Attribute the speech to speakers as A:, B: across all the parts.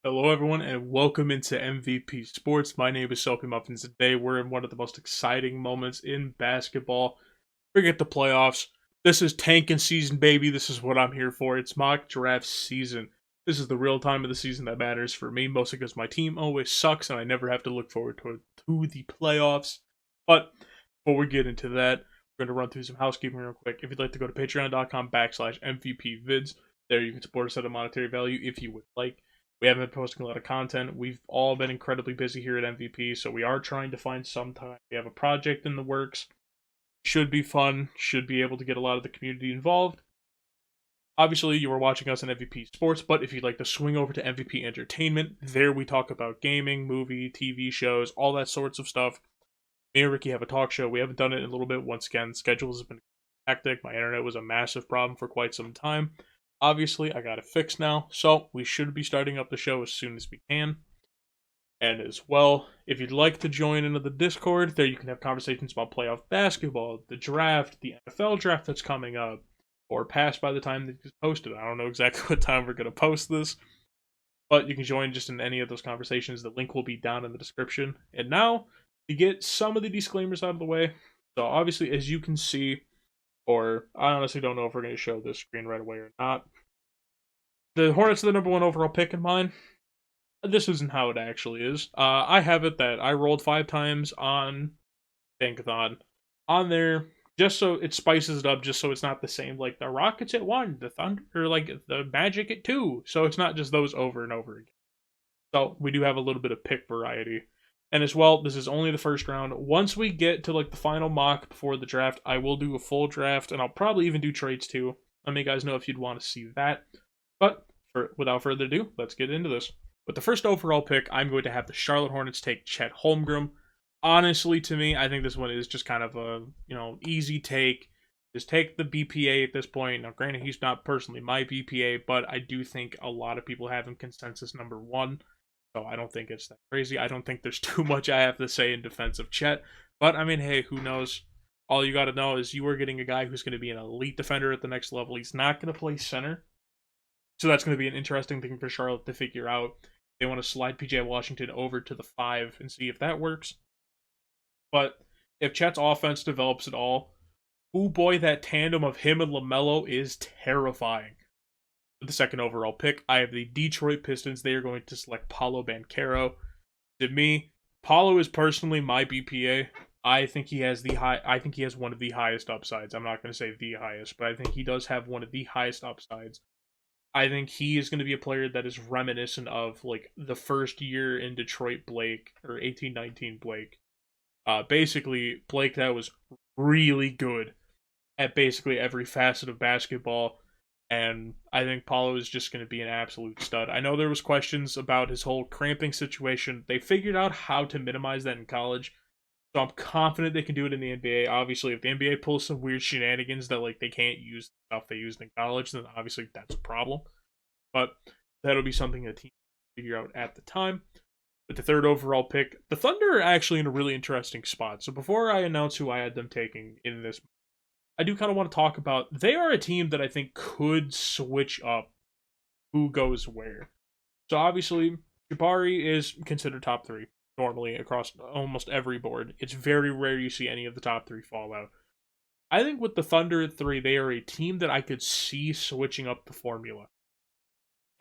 A: Hello, everyone, and welcome into MVP Sports. My name is Soapy Muffin. Today, we're in one of the most exciting moments in basketball. Forget the playoffs. This is tanking season, baby. This is what I'm here for. It's mock draft season. This is the real time of the season that matters for me, mostly because my team always sucks and I never have to look forward to the playoffs. But before we get into that, we're going to run through some housekeeping real quick. If you'd like to go to patreon.com/MVPvids, there you can support us at a monetary value if you would like. We haven't been posting a lot of content. We've all been incredibly busy here at MVP, so we are trying to find some time. We have a project in the works. Should be fun. Should be able to get a lot of the community involved. Obviously, you are watching us on MVP Sports, but if you'd like to swing over to MVP Entertainment, there we talk about gaming, movie, TV shows, all that sorts of stuff. Me and Ricky have a talk show. We haven't done it in a little bit. Once again, schedules have been hectic. My internet was a massive problem for quite some time. Obviously, I got it fixed now, so we should be starting up the show as soon as we can. And as well, if you'd like to join into the Discord, there you can have conversations about playoff basketball, the draft, the NFL draft that's coming up, or past by the time that it's posted. I don't know exactly what time we're going to post this, but you can join just in any of those conversations. The link will be down in the description. And now, to get some of the disclaimers out of the way, so obviously, as you can see, or I honestly don't know if we're going to show this screen right away or not. The Hornets are the number one overall pick in mine. This isn't how it actually is. I have it that I rolled 5 times on Tankathon on there just so it spices it up, just so it's not the same. Like the Rockets at 1, the Thunder, or like the Magic at 2. So it's not just those over and over again. So we do have a little bit of pick variety. And as well, this is only the first round. Once we get to like the final mock before the draft, I will do a full draft, and I'll probably even do trades too. Let me guys know if you'd want to see that. But without further ado, let's get into this. With the first overall pick, I'm going to have the Charlotte Hornets take Chet Holmgren. Honestly, to me, I think this one is just kind of a easy take. Just take the BPA at this point. Now, granted, he's not personally my BPA, but I do think a lot of people have him consensus number 1. So I don't think it's that crazy. I don't think there's too much I have to say in defense of Chet. But, I mean, hey, who knows? All you got to know is you are getting a guy who's going to be an elite defender at the next level. He's not going to play center. So that's going to be an interesting thing for Charlotte to figure out. They want to slide PJ Washington over to the 5 and see if that works. But if Chet's offense develops at all, oh boy, that tandem of him and LaMelo is terrifying. With the second overall pick, I have the Detroit Pistons. They are going to select Paolo Banchero. To me, Paolo is personally my BPA. I think he has one of the highest upsides. I'm not going to say the highest, but I think he does have one of the highest upsides. I think he is going to be a player that is reminiscent of like the first year in Detroit Blake, or 18-19 Blake. Basically, Blake that was really good at basically every facet of basketball. And I think Paulo is just going to be an absolute stud. I know there was questions about his whole cramping situation. They figured out how to minimize that in college. So I'm confident they can do it in the NBA. Obviously, if the NBA pulls some weird shenanigans that like they can't use the stuff they used in college, then obviously that's a problem. But that'll be something that team can figure out at the time. With the third overall pick, the Thunder are actually in a really interesting spot. So before I announce who I had them taking in this, I do kind of want to talk about, they are a team that I think could switch up who goes where. So obviously, Jabari is considered top 3 normally across almost every board. It's very rare you see any of the top 3 fall out. I think with the Thunder at 3, they are a team that I could see switching up the formula.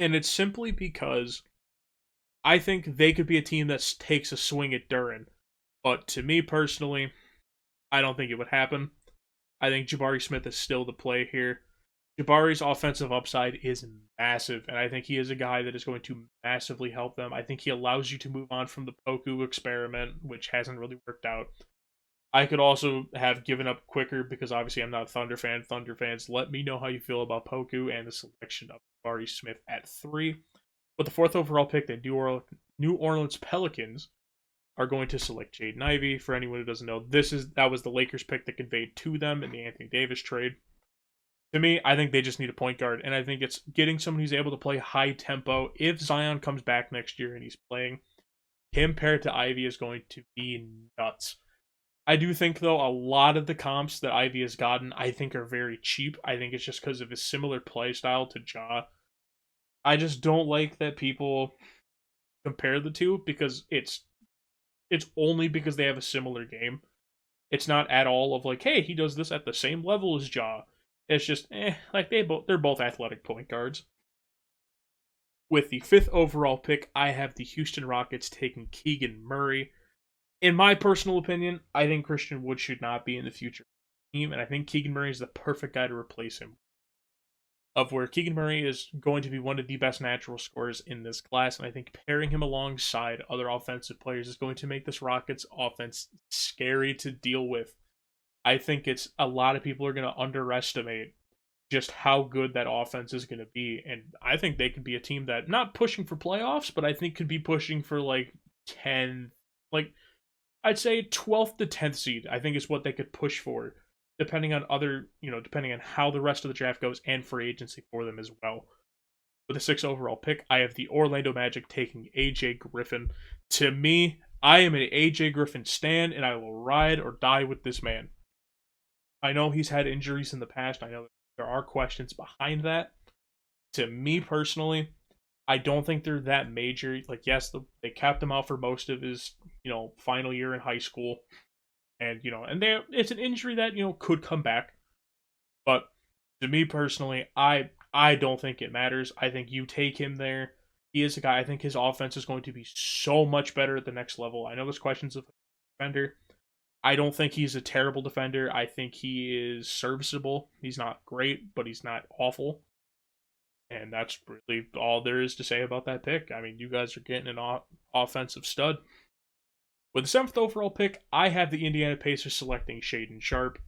A: And it's simply because I think they could be a team that takes a swing at Duren. But to me personally, I don't think it would happen. I think Jabari Smith is still the play here. Jabari's offensive upside is massive, and I think he is a guy that is going to massively help them. I think he allows you to move on from the Poku experiment, which hasn't really worked out. I could also have given up quicker because obviously I'm not a Thunder fan. Thunder fans, let me know how you feel about Poku and the selection of Jabari Smith at 3. With the 4th overall pick, the New Orleans Pelicans are going to select Jaden Ivey. For anyone who doesn't know, that was the Lakers pick that conveyed to them in the Anthony Davis trade. To me, I think they just need a point guard, and I think it's getting someone who's able to play high tempo. If Zion comes back next year and he's playing, him paired to Ivy is going to be nuts. I do think, though, a lot of the comps that Ivy has gotten, I think are very cheap. I think it's just because of his similar play style to Ja. I just don't like that people compare the two because it's only because they have a similar game. It's not at all of like, hey, he does this at the same level as Ja. It's just, like they're both athletic point guards. With the 5th overall pick, I have the Houston Rockets taking Keegan Murray. In my personal opinion, I think Christian Wood should not be in the future team, and I think Keegan Murray is the perfect guy to replace him. Of where Keegan Murray is going to be one of the best natural scorers in this class, and I think pairing him alongside other offensive players is going to make this Rockets offense scary to deal with. I think it's a lot of people are going to underestimate just how good that offense is going to be, and I think they could be a team that not pushing for playoffs, but I think could be pushing for like 10, like I'd say 12th to 10th seed. I think is what they could push for, depending on depending on how the rest of the draft goes and free agency for them as well. With the 6th overall pick, I have the Orlando Magic taking AJ Griffin. To me, I am an AJ Griffin stan, and I will ride or die with this man. I know he's had injuries in the past. I know there are questions behind that. To me personally, I don't think they're that major. Like, yes, they capped him out for most of his, final year in high school. And, it's an injury that, could come back. But to me personally, I don't think it matters. I think you take him there. He is a guy, I think his offense is going to be so much better at the next level. I know there's questions of defender. I don't think he's a terrible defender. I think he is serviceable. He's not great, but he's not awful. And that's really all there is to say about that pick. I mean, you guys are getting an offensive stud. With the 7th overall pick, I have the Indiana Pacers selecting Shaedon Sharpe.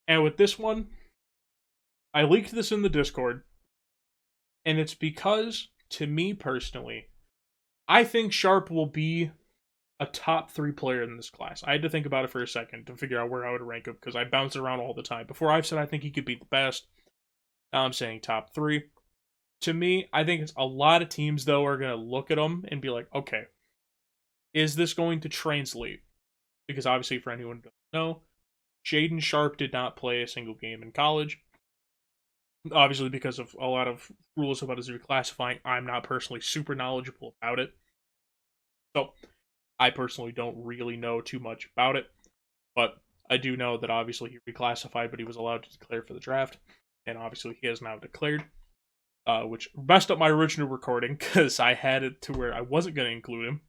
A: And with this one, I leaked this in the Discord. And it's because, to me personally, I think Sharpe will be a top 3 player in this class. I had to think about it for a second to figure out where I would rank him because I bounce around all the time. Before I've said I think he could be the best. Now I'm saying top 3. To me, I think it's a lot of teams, though, are going to look at him and be like, okay, is this going to translate? Because obviously, for anyone who doesn't know, Shaedon Sharpe did not play a single game in college. Obviously, because of a lot of rules about his reclassifying, I'm not personally super knowledgeable about it. So, I personally don't really know too much about it. But I do know that obviously he reclassified, but he was allowed to declare for the draft. And obviously, he has now declared. Which messed up my original recording because I had it to where I wasn't going to include him.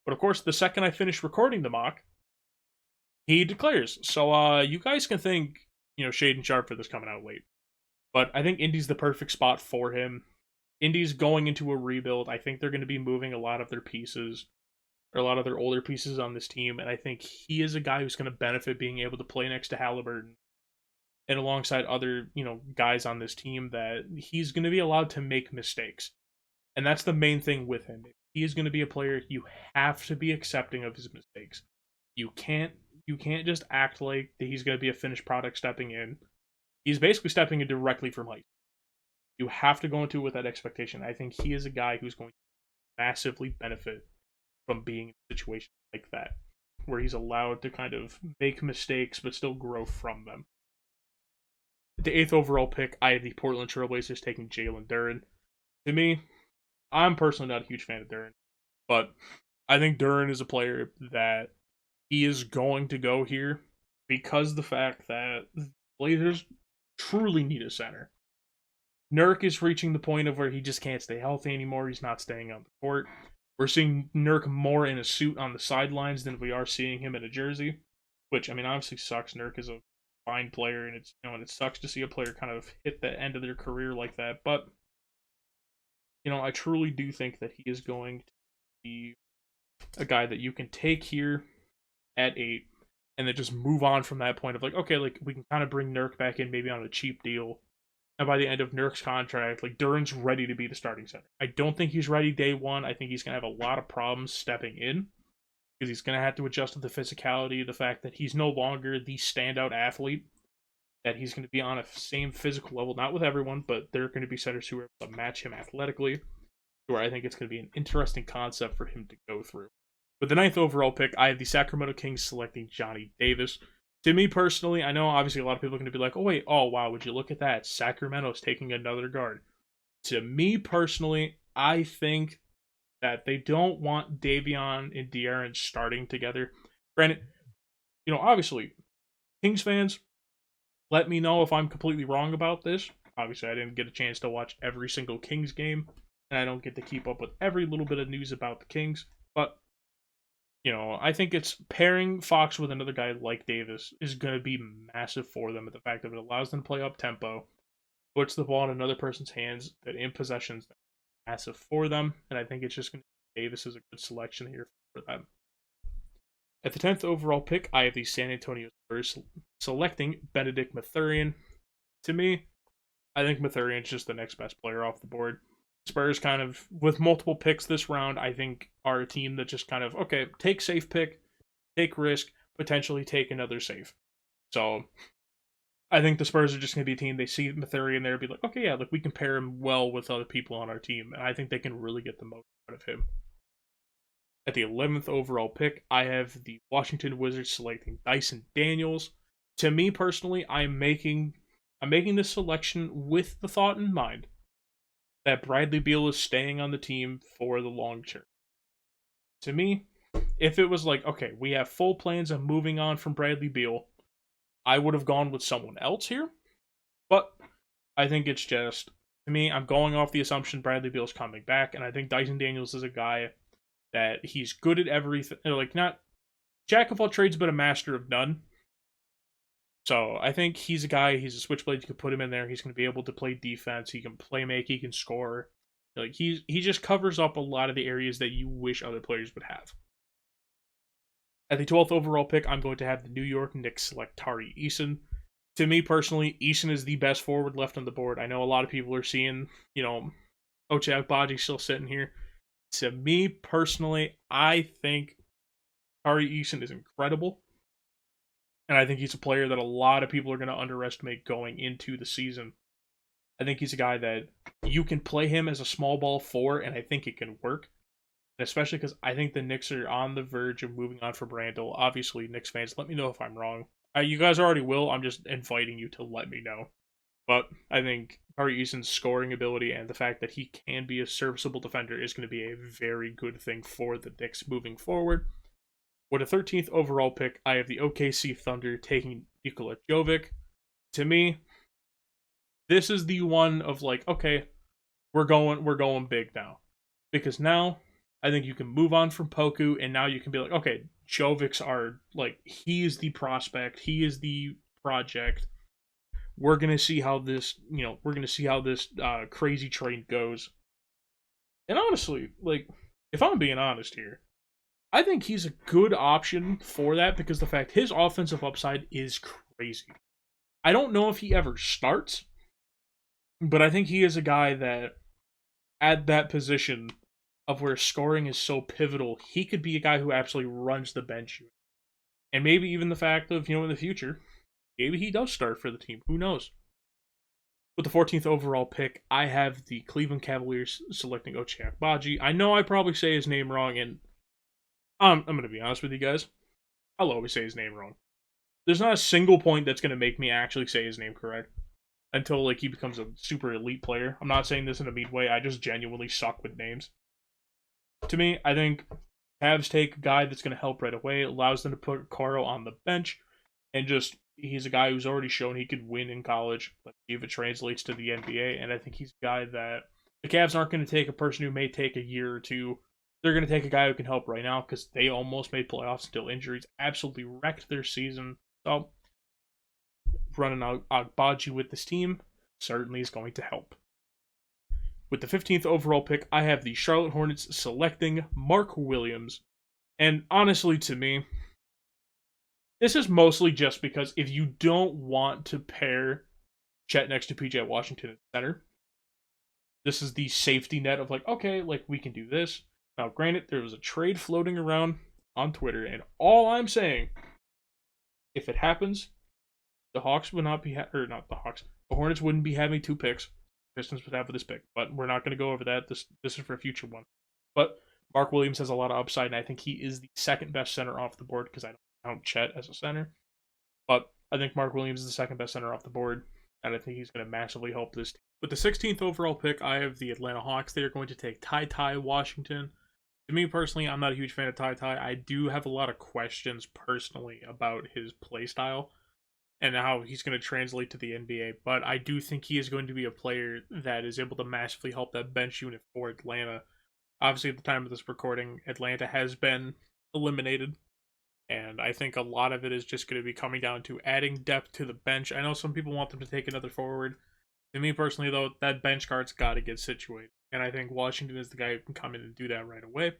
A: But of course, the second I finished recording the mock, he declares. So you guys can thank Shaedon Sharpe for this coming out late. But I think Indy's the perfect spot for him. Indy's going into a rebuild. I think they're going to be moving a lot of their pieces, or a lot of their older pieces on this team. And I think he is a guy who's going to benefit being able to play next to Halliburton. And alongside other, guys on this team, that he's going to be allowed to make mistakes. And that's the main thing with him. If he is going to be a player, you have to be accepting of his mistakes. You can't just act like that he's going to be a finished product stepping in. He's basically stepping in directly from height. You have to go into it with that expectation. I think he is a guy who's going to massively benefit from being in a situation like that, where he's allowed to kind of make mistakes but still grow from them. The 8th overall pick, I have the Portland Trailblazers taking Jalen Duren. To me, I'm personally not a huge fan of Duren, but I think Duren is a player that he is going to go here because the fact that Blazers truly need a center. Nurk is reaching the point of where he just can't stay healthy anymore. He's not staying on the court. We're seeing Nurk more in a suit on the sidelines than we are seeing him in a jersey, which, I mean, obviously sucks. Nurk is a fine player, and and it sucks to see a player kind of hit the end of their career like that. But I truly do think that he is going to be a guy that you can take here at 8, and then just move on from that point of like, okay, like we can kind of bring Nurk back in maybe on a cheap deal. And by the end of Nurk's contract, like Duren's ready to be the starting center. I don't think he's ready day one. I think he's going to have a lot of problems stepping in, because he's going to have to adjust to the physicality, the fact that he's no longer the standout athlete, that he's going to be on a same physical level, not with everyone, but there are going to be centers who are able to match him athletically, where I think it's going to be an interesting concept for him to go through. With the 9th overall pick, I have the Sacramento Kings selecting Johnny Davis. To me personally, I know obviously a lot of people are going to be like, oh wow, would you look at that? Sacramento's taking another guard. To me personally, I think that they don't want Davion and De'Aaron starting together. Granted, obviously, Kings fans, let me know if I'm completely wrong about this. Obviously, I didn't get a chance to watch every single Kings game, and I don't get to keep up with every little bit of news about the Kings. But, I think it's pairing Fox with another guy like Davis is going to be massive for them. And the fact that it allows them to play up tempo, puts the ball in another person's hands that in possessions massive for them. And I think it's just going to be Davis is a good selection here for them. At the 10th overall pick, I have the San Antonio Spurs selecting Benedict Mathurin. To me, I think Mathurin's just the next best player off the board. Spurs kind of, with multiple picks this round, I think are a team that just kind of, okay, take safe pick, take risk, potentially take another safe. So I think the Spurs are just going to be a team, they see Mathurin there and be like, okay, yeah, we can pair him well with other people on our team. And I think they can really get the most out of him. At the 11th overall pick, I have the Washington Wizards selecting Dyson Daniels. To me personally, I'm making this selection with the thought in mind that Bradley Beal is staying on the team for the long term. To me, if it was like, okay, we have full plans of moving on from Bradley Beal, I would have gone with someone else here. But I think it's just, to me, I'm going off the assumption Bradley Beal's coming back, and I think Dyson Daniels is a guy that he's good at everything, like not jack of all trades, but a master of none. So I think he's a guy, he's a switchblade, you can put him in there, he's going to be able to play defense, he can play make, he can score. Like he just covers up a lot of the areas that you wish other players would have. At the 12th overall pick, I'm going to have the New York Knicks select Tari Eason. To me personally, Eason is the best forward left on the board. I know a lot of people are seeing, Ochai Agbaji still sitting here. To me personally, I think Tari Eason is incredible. And I think he's a player that a lot of people are going to underestimate going into the season. I think he's a guy that you can play him as a small ball four, and I think it can work. And especially because I think the Knicks are on the verge of moving on from Randall. Obviously, Knicks fans, let me know if I'm wrong. You guys already will. I'm just inviting you to let me know. But I think Tari Eason's scoring ability and the fact that he can be a serviceable defender is going to be a very good thing for the Knicks moving forward. With a 13th overall pick, I have the OKC Thunder taking Nikola Jovic. To me, this is the one of like, okay, we're going big now. Because now I think you can move on from Poku, and now you can be like, okay, Jovic's he is the prospect, he is the project. We're gonna see how this, crazy train goes. And honestly, if I'm being honest here, I think he's a good option for that because the fact his offensive upside is crazy. I don't know if he ever starts, but I think he is a guy that at that position of where scoring is so pivotal, he could be a guy who absolutely runs the bench. And maybe even the fact of, in the future, maybe he does start for the team. Who knows? With the 14th overall pick, I have the Cleveland Cavaliers selecting Ochai Agbaji. I know I probably say his name wrong, and I'm going to be honest with you guys. I'll always say his name wrong. There's not a single point that's going to make me actually say his name correct until he becomes a super elite player. I'm not saying this in a mean way. I just genuinely suck with names. To me, I think Cavs take a guy that's going to help right away, allows them to put Caro on the bench, and just he's a guy who's already shown he could win in college. Let's see if it translates to the NBA, and I think he's a guy that the Cavs aren't going to take a person who may take a year or two. They're going to take a guy who can help right now because they almost made playoffs until injuries absolutely wrecked their season. So, running out Agbaji with this team certainly is going to help. With the 15th overall pick, I have the Charlotte Hornets selecting Mark Williams. And honestly, to me, this is mostly just because if you don't want to pair Chet next to PJ Washington at center, this is the safety net of okay, we can do this. Now, granted, there was a trade floating around on Twitter, and all I'm saying, if it happens, the Hawks would not be, not the Hawks, the Hornets wouldn't be having 2 picks. Pistons would have this pick, but we're not going to go over that. This is for a future one. But Mark Williams has a lot of upside, and I think he is the second best center off the board because I don't count Chet as a center. But I think Mark Williams is the second best center off the board, and I think he's going to massively help this team. With the 16th overall pick, I have the Atlanta Hawks. They are going to take Ty Washington. To me personally, I'm not a huge fan of Ty Ty. I do have a lot of questions personally about his play style and how he's going to translate to the NBA. But I do think he is going to be a player that is able to massively help that bench unit for Atlanta. Obviously, at the time of this recording, Atlanta has been eliminated. And I think a lot of it is just going to be coming down to adding depth to the bench. I know some people want them to take another forward. To me personally, though, that bench guard's got to get situated. And I think Washington is the guy who can come in and do that right away.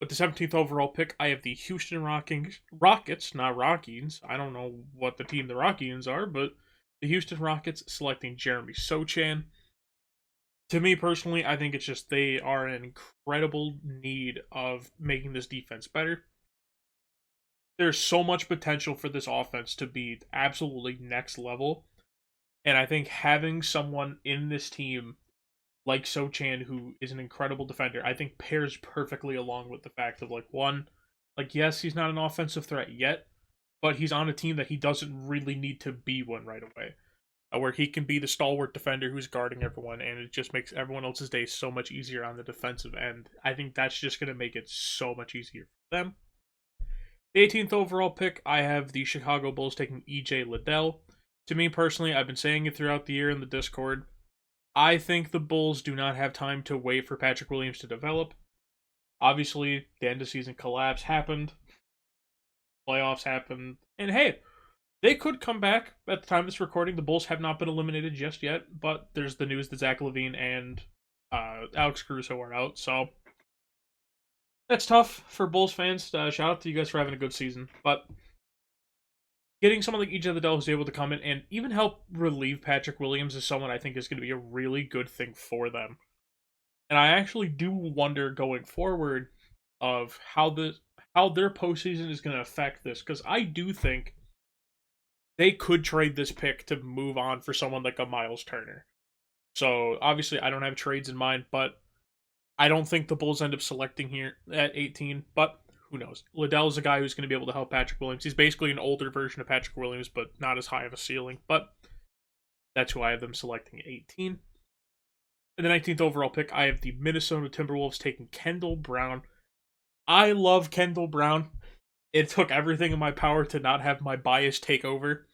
A: With the 17th overall pick, I have the Houston Rockets, not Rockies. I don't know what the team the Rockies are, but the Houston Rockets selecting Jeremy Sochan. To me personally, I think it's just they are in incredible need of making this defense better. There's so much potential for this offense to be absolutely next level. And I think having someone in this team like Sochan, who is an incredible defender, I think pairs perfectly along with the fact of yes, he's not an offensive threat yet, but he's on a team that he doesn't really need to be one right away. Where he can be the stalwart defender who's guarding everyone, and it just makes everyone else's day so much easier on the defensive end. I think that's just going to make it so much easier for them. The 18th overall pick, I have the Chicago Bulls taking EJ Liddell. To me personally, I've been saying it throughout the year in the Discord, I think the Bulls do not have time to wait for Patrick Williams to develop. Obviously, the end of season collapse happened, playoffs happened, and hey, they could come back at the time of this recording. The Bulls have not been eliminated just yet, but there's the news that Zach LaVine and Alex Caruso are out, so that's tough for Bulls fans. Shout out to you guys for having a good season, but getting someone like EJ Liddell who's able to come in and even help relieve Patrick Williams is someone I think is going to be a really good thing for them. And I actually do wonder going forward of how their postseason is going to affect this, because I do think they could trade this pick to move on for someone like a Miles Turner. So obviously I don't have trades in mind, but I don't think the Bulls end up selecting here at 18, but who knows? Liddell's a guy who's going to be able to help Patrick Williams. He's basically an older version of Patrick Williams, but not as high of a ceiling. But that's who I have them selecting at 18. In the 19th overall pick, I have the Minnesota Timberwolves taking Kendall Brown. I love Kendall Brown. It took everything in my power to not have my bias take over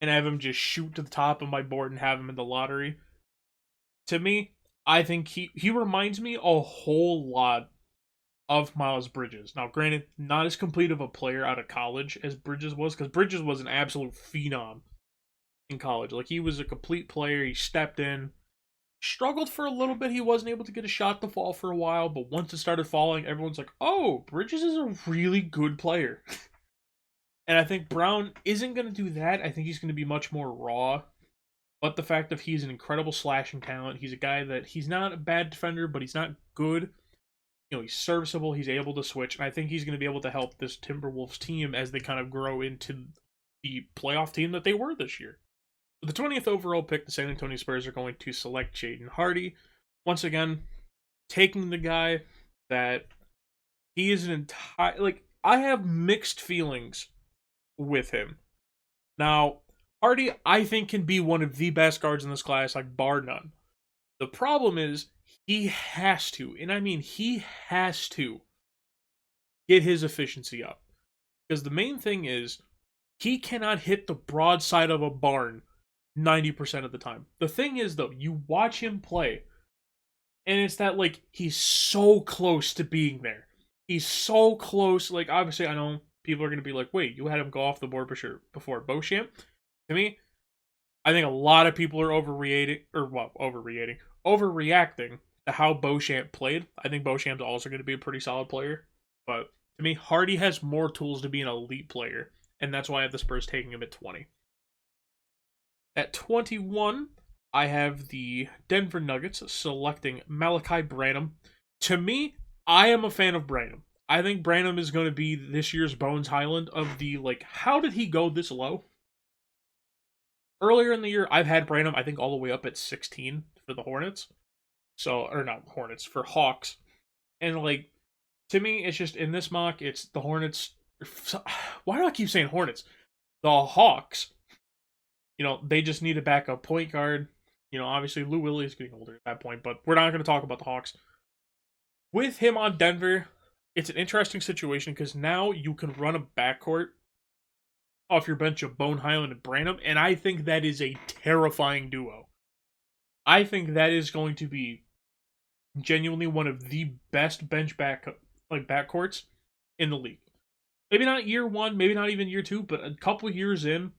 A: and have him just shoot to the top of my board and have him in the lottery. To me, I think he reminds me a whole lot of Miles Bridges. Now, granted, not as complete of a player out of college as Bridges was, because Bridges was an absolute phenom in college. Like, he was a complete player. He stepped in, struggled for a little bit. He wasn't able to get a shot to fall for a while, but once it started falling, everyone's like, oh, Bridges is a really good player. And I think Brown isn't going to do that. I think he's going to be much more raw. But the fact that he's an incredible slashing talent, he's a guy that he's not a bad defender, but he's not good. You know, he's serviceable, he's able to switch, and I think he's going to be able to help this Timberwolves team as they kind of grow into the playoff team that they were this year. With the 20th overall pick, the San Antonio Spurs are going to select Jaden Hardy. Once again, taking the guy that he is an entire... Like, I have mixed feelings with him. Now, Hardy, I think, can be one of the best guards in this class, like, bar none. The problem is, he has to, and I mean he has to, get his efficiency up. Because the main thing is, he cannot hit the broad side of a barn 90% of the time. The thing is, though, you watch him play, and it's that, like, he's so close to being there. He's so close. Like, obviously, I know people are going to be like, wait, you had him go off the board before Beauchamp? To me, I think a lot of people are overreacting to how Beauchamp played. I think Beauchamp's also going to be a pretty solid player. But to me, Hardy has more tools to be an elite player. And that's why I have the Spurs taking him at 20. At 21, I have the Denver Nuggets selecting Malachi Branham. To me, I am a fan of Branham. I think Branham is going to be this year's Bones Highland of the, like, how did he go this low? Earlier in the year, I've had Branham, I think, all the way up at 16 for the Hornets. So, or not Hornets, for Hawks. And, like, to me, it's just, in this mock, it's the Hornets. Why do I keep saying Hornets? The Hawks. You know, they just need a backup point guard. You know, obviously, Lou Willie is getting older at that point, but we're not going to talk about the Hawks. With him on Denver, it's an interesting situation because now you can run a backcourt off your bench of Bone Highland and Branham, and I think that is a terrifying duo. I think that is going to be genuinely one of the best bench backcourts in the league. Maybe not year one, maybe not even year two, but a couple years in,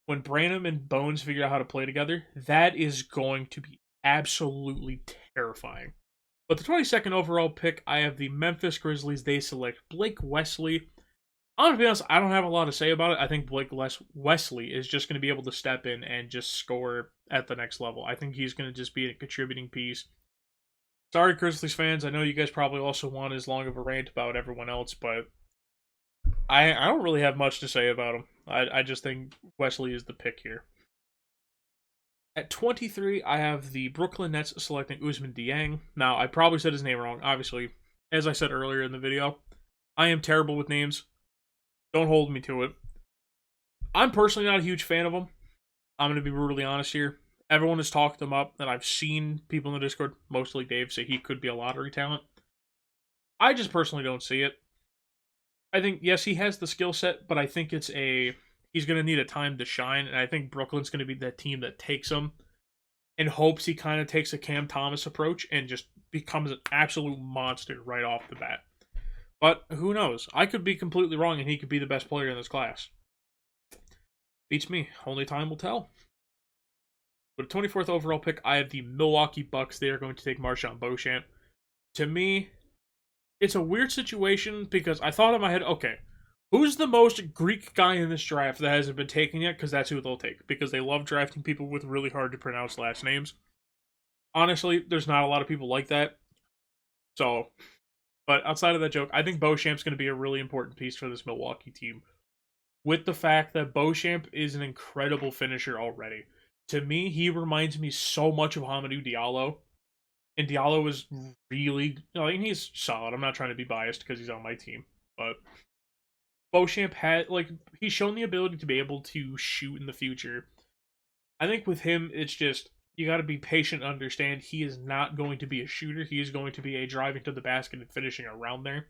A: when Branham and Bones figure out how to play together, that is going to be absolutely terrifying. But the 22nd overall pick, I have the Memphis Grizzlies. They select Blake Wesley. I'm going to be honest, I don't have a lot to say about it. I think Blake Wesley is just going to be able to step in and just score at the next level. I think he's going to just be a contributing piece. Sorry, Grizzlies fans. I know you guys probably also want as long of a rant about everyone else, but I don't really have much to say about him. I just think Wesley is the pick here. At 23, I have the Brooklyn Nets selecting Ousmane Dieng. Now, I probably said his name wrong, obviously. As I said earlier in the video, I am terrible with names. Don't hold me to it. I'm personally not a huge fan of him. I'm going to be brutally honest here. Everyone has talked him up, and I've seen people in the Discord, mostly Dave, say he could be a lottery talent. I just personally don't see it. I think, yes, he has the skill set, but I think he's going to need a time to shine, and I think Brooklyn's going to be that team that takes him and hopes he kind of takes a Cam Thomas approach and just becomes an absolute monster right off the bat. But who knows? I could be completely wrong, and he could be the best player in this class. Beats me. Only time will tell. With the 24th overall pick, I have the Milwaukee Bucks. They are going to take Marchand Beauchamp. To me, it's a weird situation because I thought in my head, okay, who's the most Greek guy in this draft that hasn't been taken yet? Because that's who they'll take. Because they love drafting people with really hard to pronounce last names. Honestly, there's not a lot of people like that. So, but outside of that joke, I think Beauchamp's going to be a really important piece for this Milwaukee team. With the fact that Beauchamp is an incredible finisher already. To me, he reminds me so much of Hamidou Diallo. And Diallo is really, he's solid. I'm not trying to be biased because he's on my team. But Beauchamp he's shown the ability to be able to shoot in the future. I think with him, it's just, you got to be patient and understand he is not going to be a shooter. He is going to be a driving to the basket and finishing around there.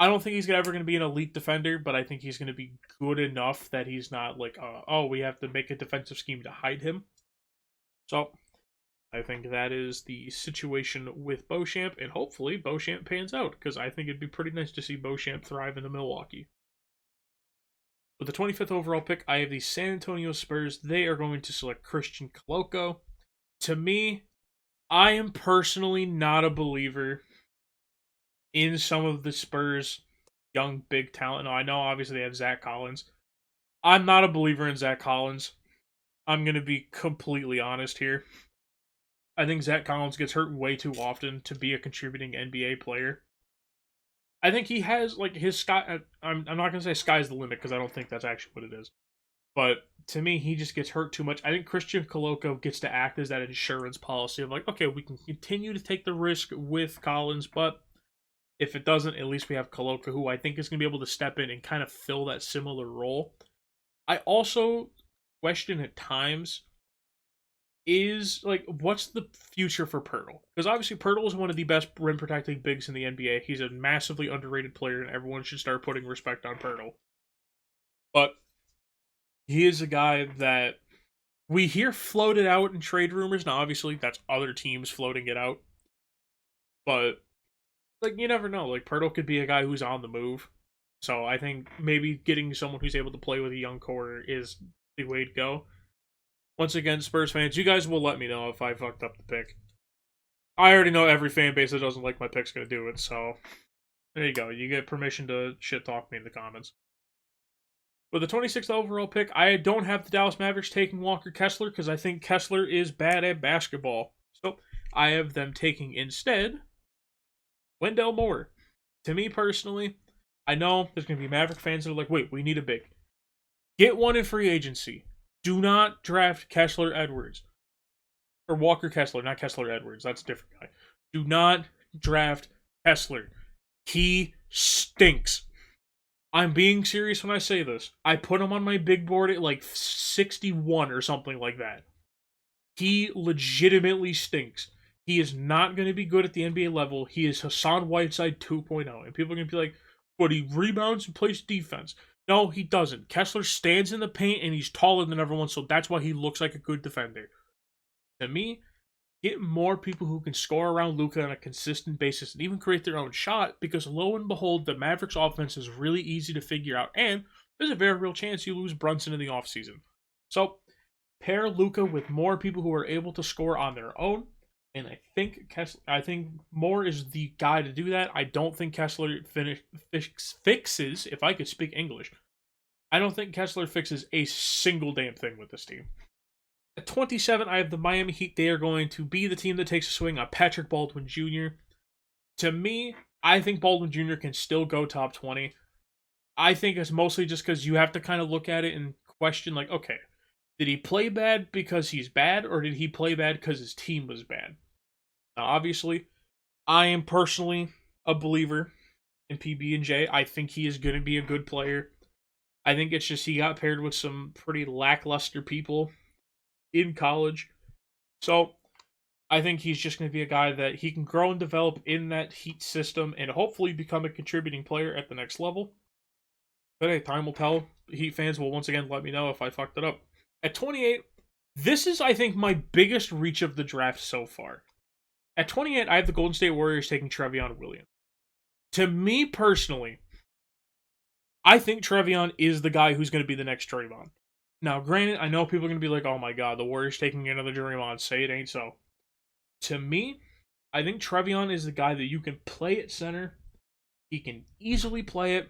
A: I don't think he's ever going to be an elite defender, but I think he's going to be good enough that he's not like, we have to make a defensive scheme to hide him. So, I think that is the situation with Beauchamp, and hopefully Beauchamp pans out, because I think it'd be pretty nice to see Beauchamp thrive in the Milwaukee. With the 25th overall pick, I have the San Antonio Spurs. They are going to select Christian Koloko. To me, I am personally not a believer in some of the Spurs' young, big talent. Now, I know, obviously, they have Zach Collins. I'm not a believer in Zach Collins. I'm going to be completely honest here. I think Zach Collins gets hurt way too often to be a contributing NBA player. I think he has, his sky... I'm not going to say sky's the limit, because I don't think that's actually what it is. But, to me, he just gets hurt too much. I think Christian Koloko gets to act as that insurance policy of, okay, we can continue to take the risk with Collins, but if it doesn't, at least we have Koloko, who I think is going to be able to step in and kind of fill that similar role. I also question at times is, what's the future for Poeltl? Because obviously Poeltl is one of the best rim-protecting bigs in the NBA. He's a massively underrated player, and everyone should start putting respect on Poeltl. But he is a guy that we hear floated out in trade rumors. Now, obviously, that's other teams floating it out. But you never know. Poeltl could be a guy who's on the move. So I think maybe getting someone who's able to play with a young core is the way to go. Once again, Spurs fans, you guys will let me know if I fucked up the pick. I already know every fan base that doesn't like my pick's going to do it, so there you go. You get permission to shit talk me in the comments. With the 26th overall pick, I don't have the Dallas Mavericks taking Walker Kessler because I think Kessler is bad at basketball. So I have them taking instead Wendell Moore. To me personally, I know there's going to be Maverick fans that are like, wait, we need a big. Get one in free agency. Do not draft Kessler Edwards. Or Walker Kessler, not Kessler Edwards. That's a different guy. Do not draft Kessler. He stinks. I'm being serious when I say this. I put him on my big board at 61 or something like that. He legitimately stinks. He is not going to be good at the NBA level. He is Hassan Whiteside 2.0. And people are going to be like, but he rebounds and plays defense. No, he doesn't. Kessler stands in the paint and he's taller than everyone, so that's why he looks like a good defender. To me, get more people who can score around Luka on a consistent basis and even create their own shot, because lo and behold, the Mavericks offense is really easy to figure out, and there's a very real chance you lose Brunson in the offseason. So, pair Luka with more people who are able to score on their own, and I think Moore is the guy to do that. I don't think Kessler fixes, if I could speak English, I don't think Kessler fixes a single damn thing with this team. At 27, I have the Miami Heat. They are going to be the team that takes a swing on Patrick Baldwin Jr. To me, I think Baldwin Jr. can still go top 20. I think it's mostly just because you have to kind of look at it and question, like, okay, did he play bad because he's bad, or did he play bad because his team was bad? Now, obviously, I am personally a believer in PB&J. I think he is going to be a good player. I think it's just he got paired with some pretty lackluster people in college. So I think he's just going to be a guy that he can grow and develop in that Heat system and hopefully become a contributing player at the next level. But hey, time will tell. Heat fans will once again let me know if I fucked it up. At 28, this is, I think, my biggest reach of the draft so far. At 28, I have the Golden State Warriors taking Trevion Williams. To me personally, I think Trevion is the guy who's going to be the next Draymond. Now, granted, I know people are going to be like, oh my god, the Warriors taking another Draymond. Say it ain't so. To me, I think Trevion is the guy that you can play at center. He can easily play it.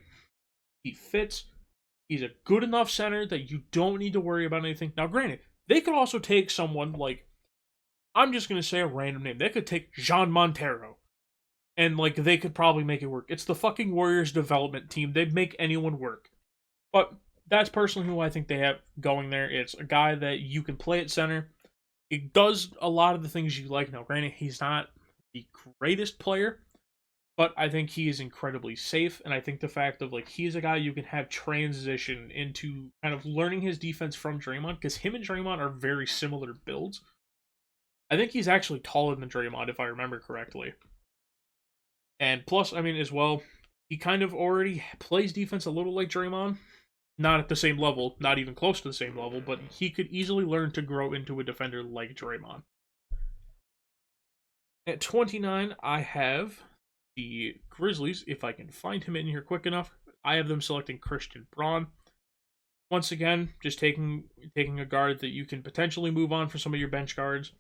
A: He fits. He's a good enough center that you don't need to worry about anything. Now, granted, they could also take someone like, I'm just going to say a random name. They could take Jean Montero. And, like, they could probably make it work. It's the fucking Warriors development team. They'd make anyone work. But that's personally who I think they have going there. It's a guy that you can play at center. He does a lot of the things you like. Now, granted, he's not the greatest player, but I think he is incredibly safe. And I think the fact of, like, he's a guy you can have transition into kind of learning his defense from Draymond, because him and Draymond are very similar builds. I think he's actually taller than Draymond, if I remember correctly. And plus, I mean, as well, he kind of already plays defense a little like Draymond. Not at the same level, not even close to the same level, but he could easily learn to grow into a defender like Draymond. At 29, I have the Grizzlies. If I can find him in here quick enough, I have them selecting Christian Braun. Once again, just taking a guard that you can potentially move on for some of your bench guards.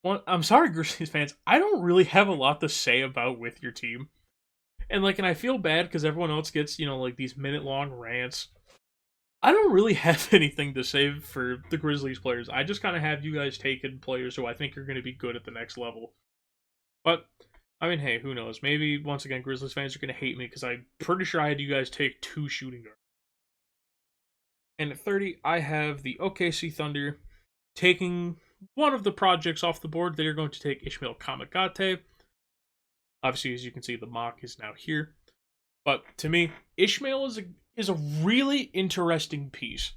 A: I'm sorry, Grizzlies fans, I don't really have a lot to say about with your team. And I feel bad because everyone else gets, like these minute-long rants. I don't really have anything to say for the Grizzlies players. I just kind of have you guys taking players who I think are going to be good at the next level. But, I mean, hey, who knows? Maybe, once again, Grizzlies fans are going to hate me because I'm pretty sure I had you guys take 2 shooting guards. And at 30, I have the OKC Thunder taking one of the projects off the board. They are going to take Ishmael Kamagate. Obviously, as you can see, the mock is now here. But to me, Ishmael is a really interesting piece.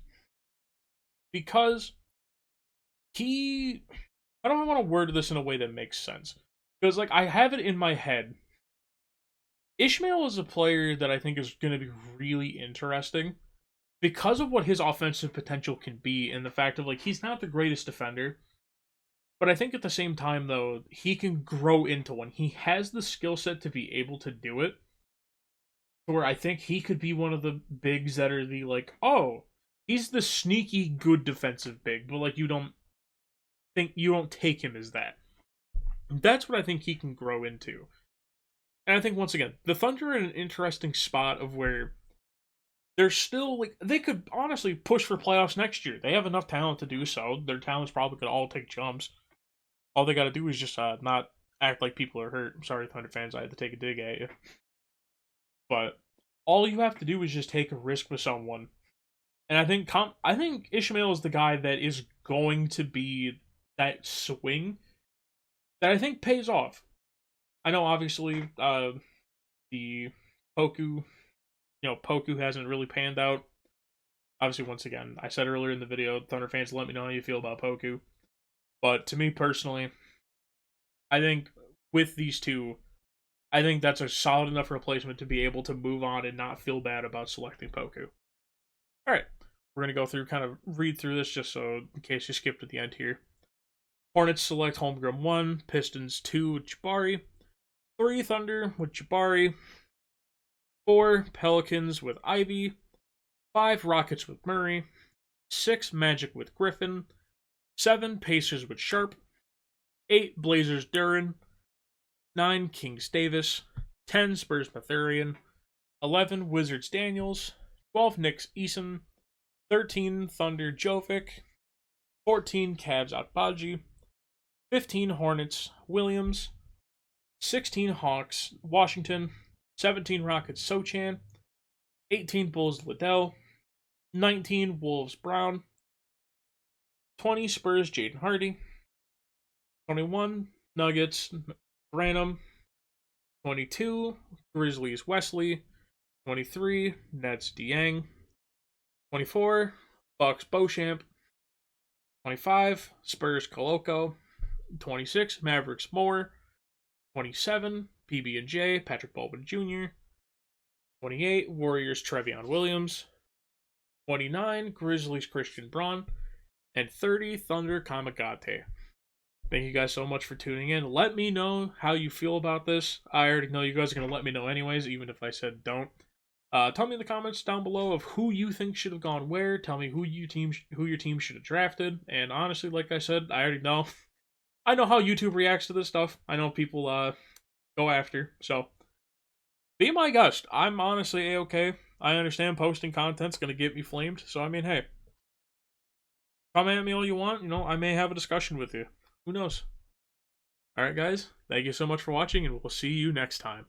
A: Because I don't want to word this in a way that makes sense. Because, I have it in my head. Ishmael is a player that I think is going to be really interesting. Because of what his offensive potential can be, and the fact of, he's not the greatest defender. But I think at the same time, though, he can grow into one. He has the skill set to be able to do it. Where I think he could be one of the bigs that are oh, he's the sneaky good defensive big, but you don't take him as that. That's what I think he can grow into. And I think once again, the Thunder are in an interesting spot of where they're still they could honestly push for playoffs next year. They have enough talent to do so. Their talent's probably gonna all take jumps. All they gotta do is just not act like people are hurt. I'm sorry, Thunder fans, I had to take a dig at you. But all you have to do is just take a risk with someone. And I think Ishmael is the guy that is going to be that swing that I think pays off. I know obviously the Poku, Poku hasn't really panned out. Obviously, once again, I said earlier in the video, Thunder fans, let me know how you feel about Poku. But to me personally, I think with these two, I think that's a solid enough replacement to be able to move on and not feel bad about selecting Poku. All right, we're gonna go through, kind of read through this just so in case you skipped at the end here. Hornets select Holmgren 1, Pistons 2 with Jabari, 3 Thunder with Jabari, 4 Pelicans with Ivy, 5 Rockets with Murray, 6 Magic with Griffin, 7 Pacers with Sharp, 8 Blazers Duran, 9 Kings Davis, 10 Spurs Mathurian, 11 Wizards Daniels, 12 Knicks Eason, 13 Thunder Jovic, 14 Cavs Atbaji, 15 Hornets Williams, 16 Hawks Washington, 17 Rockets Sochan, 18 Bulls Liddell, 19 Wolves Brown, 20 Spurs Jaden Hardy, 21 Nuggets Branham, 22 Grizzlies Wesley, 23 Nets Dieng, 24 Bucks Beauchamp, 25 Spurs Koloko, 26 Mavericks Moore, 27 PB&J Patrick Baldwin Jr., 28 Warriors Trevion Williams, 29 Grizzlies Christian Braun, and 30 Thunder Kamagate. Thank you guys so much for tuning in. Let me know how you feel about this. I already know you guys are going to let me know anyways, even if I said don't. Tell me in the comments down below of who you think should have gone where. Tell me who your team should have drafted. And honestly, like I said, I already know. I know how YouTube reacts to this stuff. I know people go after. So be my guest. I'm honestly a-okay. I understand posting content's going to get me flamed. So I mean, hey, come at me all you want. You know, I may have a discussion with you. Who knows? Alright, guys. Thank you so much for watching, and we'll see you next time.